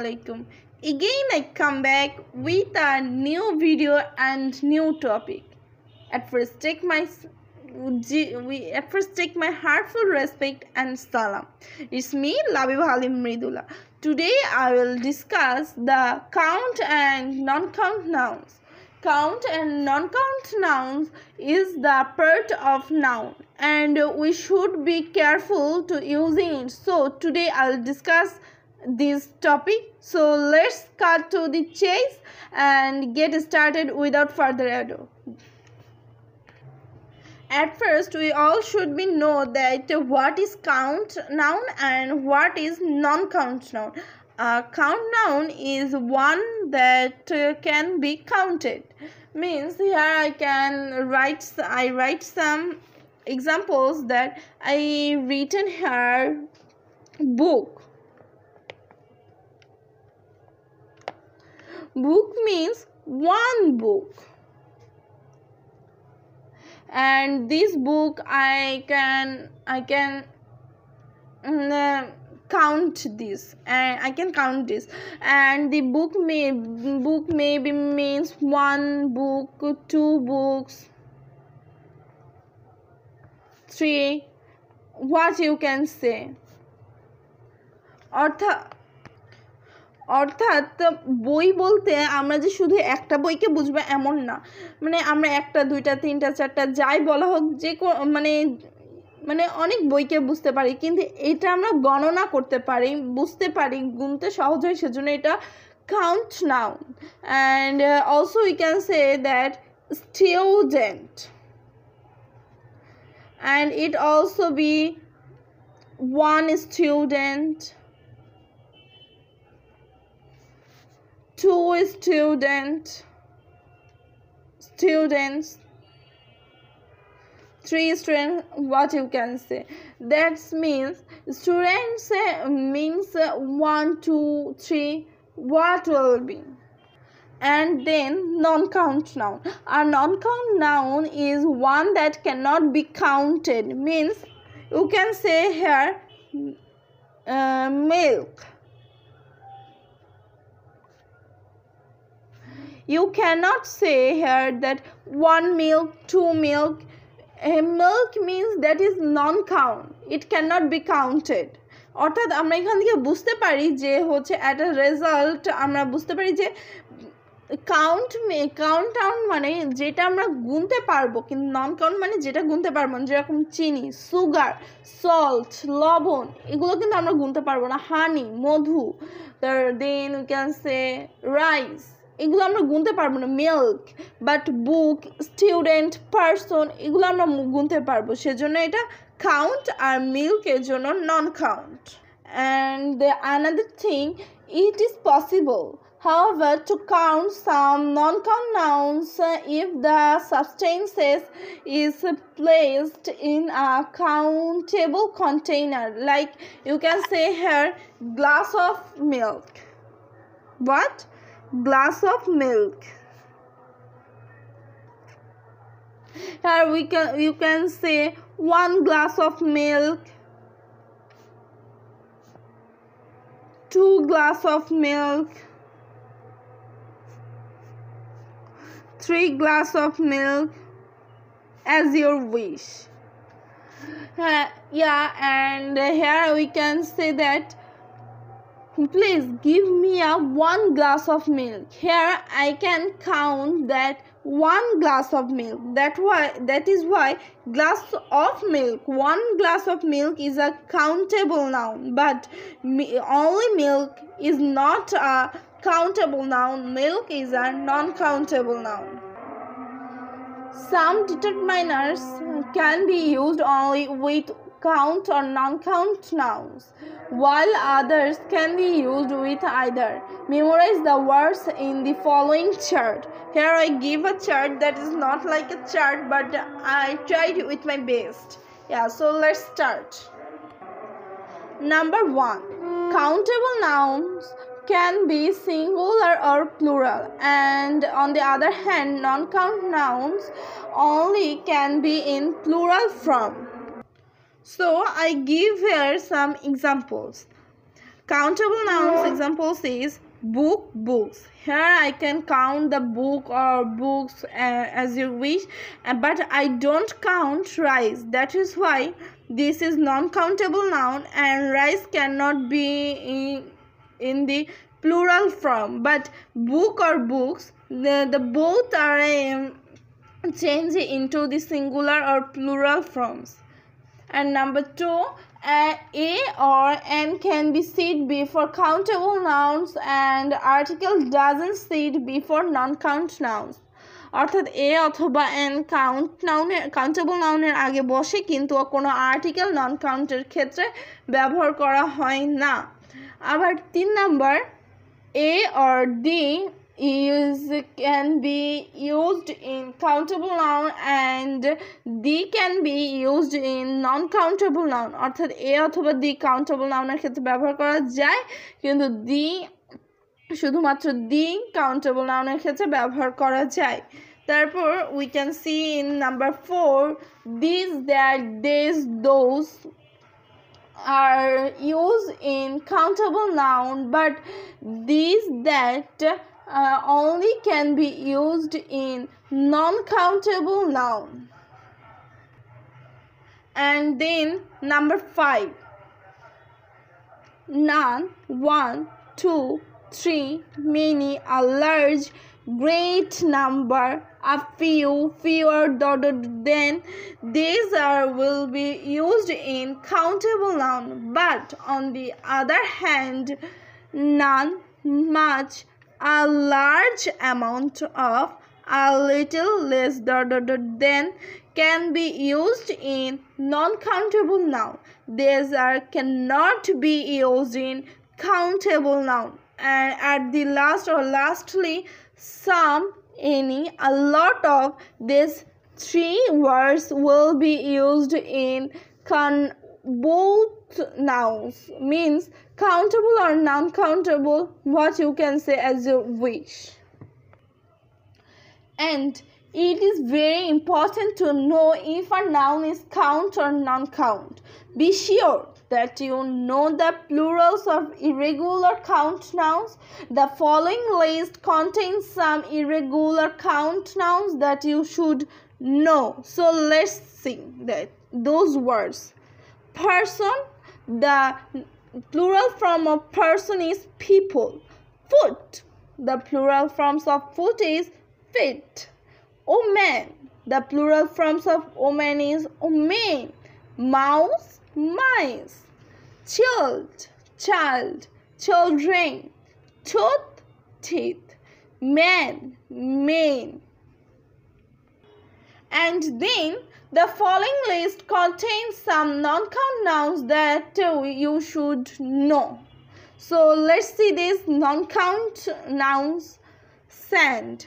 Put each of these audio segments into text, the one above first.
Assalamualaikum. Again I come back with a new video and new topic. At first take my heartful respect and salam. It's me, Labib Halim Mridula. Today I will discuss the count and non-count nouns. Count and non-count nouns is the part of noun and we should be careful to using it. So today I will discuss this topic. So let's cut to the chase and get started without further ado. At first, we all should be know that what is count noun and what is non-count noun. Count noun is one that can be counted. Means here I write some examples that I written here. Book. Book means one book. And this book I can count this, and I can count this, and the book maybe means one book, two books, three, what you can say. অর্থাৎ বই বলতে আমরা যে শুধু একটা বইকে বুঝবো এমন না, মানে আমরা একটা দুইটা তিনটা চারটা যাই বলা হোক যে মানে অনেক বইকে বুঝতে পারি, কিন্তু এটা আমরা গণনা করতে পারি, বুঝতে পারি, গুনতে সহজ হয়, সেজন্য এটা count noun. And also we can say that student, and it also be one student, two students, three students, what you can say. That means students means 1, 2, 3, what will be. And then non-count noun. A non-count noun is one that cannot be counted. Means you can say here milk. You cannot say here that one milk, two milk. Milk means that is non-count. It cannot be counted. অর্থাৎ আমরা এখান থেকে বুঝতে পারি যে হচ্ছে at a result আমরা বুঝতে পারি যে কাউন্ট নাউন মানে যেটা আমরা গুনতে পারবো, কিন্তু নন কাউন্ট মানে যেটা গুনতে পারবো না, যেরকম চিনি, সুগার, সল্ট, লবণ, এগুলো কিন্তু আমরা গুনতে পারবো না। হানি, মধু, then we can say rice, এগুলো আমরা গুনতে পারবো না। Milk, but book, student, person, এগুলো আমরা গুনতে পারবো, সেজন্য এটা কাউন্ট। আর মিল্ক এর জন্য non count. And another thing, it is possible however to count some non-count nouns if the substances is placed in a countable container. Like you can say here glass of milk. What? Glass of milk. Here you can say one glass of milk, two glass of milk, three glass of milk, as your wish. Yeah, and here we can say that please give me a one glass of milk. Here I can count that one glass of milk. That is why glass of milk, one glass of milk is a countable noun, but only milk is not a countable noun. Milk is a non-countable noun. Some determiners can be used only with count or non-count nouns, while others can be used with either. Memorize the words in the following chart. Here I give a chart that is not like a chart, but I tried with my best. Yeah, so let's start. Number 1. Countable nouns can be singular or plural, and on the other hand non-count nouns only can be in plural form. So I give here some examples. Countable nouns examples is book, books. Here I can count the book or books as you wish, but I don't count rice. That is why this is non-countable noun, and rice cannot be in the plural form. But book or books, the both are changed into the singular or plural forms. And number 2, a or an can be said before countable nouns and article doesn't sit before non-count nouns. অর্থাৎ এ অথবা N countable নাউনের আগে বসে কিন্তু কোনো article নন কাউন্টের ক্ষেত্রে ব্যবহার করা হয় না। আবার 3 number, A or the can be used in countable noun and the can be used in non-countable noun. অর্থাৎ এ অথবা the countable noun-এর ক্ষেত্রে ব্যবহার করা যায়, কিন্তু the শুধুমাত্র the countable noun-এর ক্ষেত্রে ব্যবহার করা যায়। তারপর we can see in number 4, these, that, this, those are used in countable noun, but these, that only can be used in non-countable noun. And then number 5, none, 1, 2, 3, many, a large, great number, a few, fewer, then these will be used in countable noun. But on the other hand, none, much, a large amount of, a little, less, then can be used in non-countable noun. These cannot be used in countable noun. And at the last or lastly, some, any, a lot of these 3 words will be used in both nouns, means countable or non-countable, what you can say as you wish. And it is very important to know if a noun is count or non-count. Be sure that you know the plurals of irregular count nouns. The following list contains some irregular count nouns that you should know. So let's see that those words. Person, the plural form of person is people. Foot, the plural forms of foot is feet. Woman, the plural forms of woman is women. Mouse, mice. Child, children. Tooth, teeth. Man, men. And then the following list contains some non-count nouns that you should know. So let's see these non-count nouns. Sand,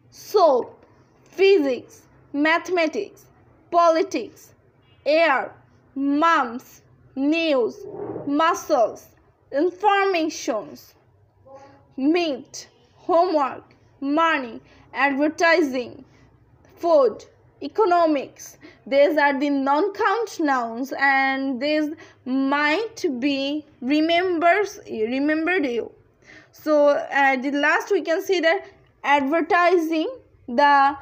soap, physics, mathematics, politics, air, mums, news, muscles, informations, meat, homework, money, advertising, food, economics. These are the non-count nouns, and these might be remembered you. So at the last we can see that advertising, the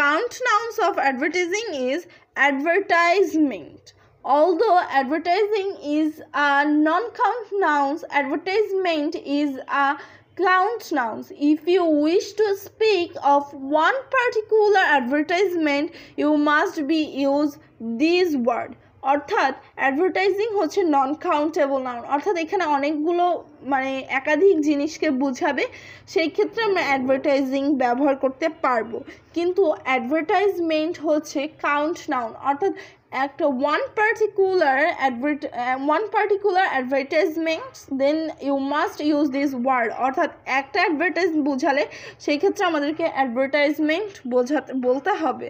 count nouns of advertising is advertisement. Although advertising is a non-count nouns, advertisement is a count nouns. If you wish to speak of one particular advertisement, you must be use this word. অর্থাৎ advertising হচ্ছে non countable noun, অর্থাৎ এখানে অনেকগুলো মানে একাধিক জিনিসকে বোঝাবে, সেই ক্ষেত্রে আমরা অ্যাডভার্টাইজিং ব্যবহার করতে পারবো। কিন্তু অ্যাডভার্টাইজমেন্ট হচ্ছে কাউন্ট নাউন, অর্থাৎ একটা one particular advertisement, then you must use this word. অর্থাৎ একটা অ্যাডভার্টাইজ বোঝালে সেই ক্ষেত্রে আমাদেরকে অ্যাডভার্টাইজমেন্ট বলতে হবে।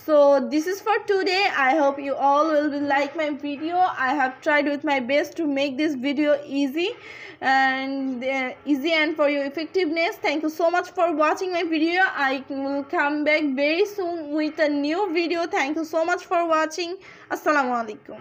So this is for today. I hope you all will like my video. I have tried with my best to make this video easy and for your effectiveness. Thank you so much for watching my video. I will come back very soon with a new video. Thank you so much for watching. Assalamu alaikum.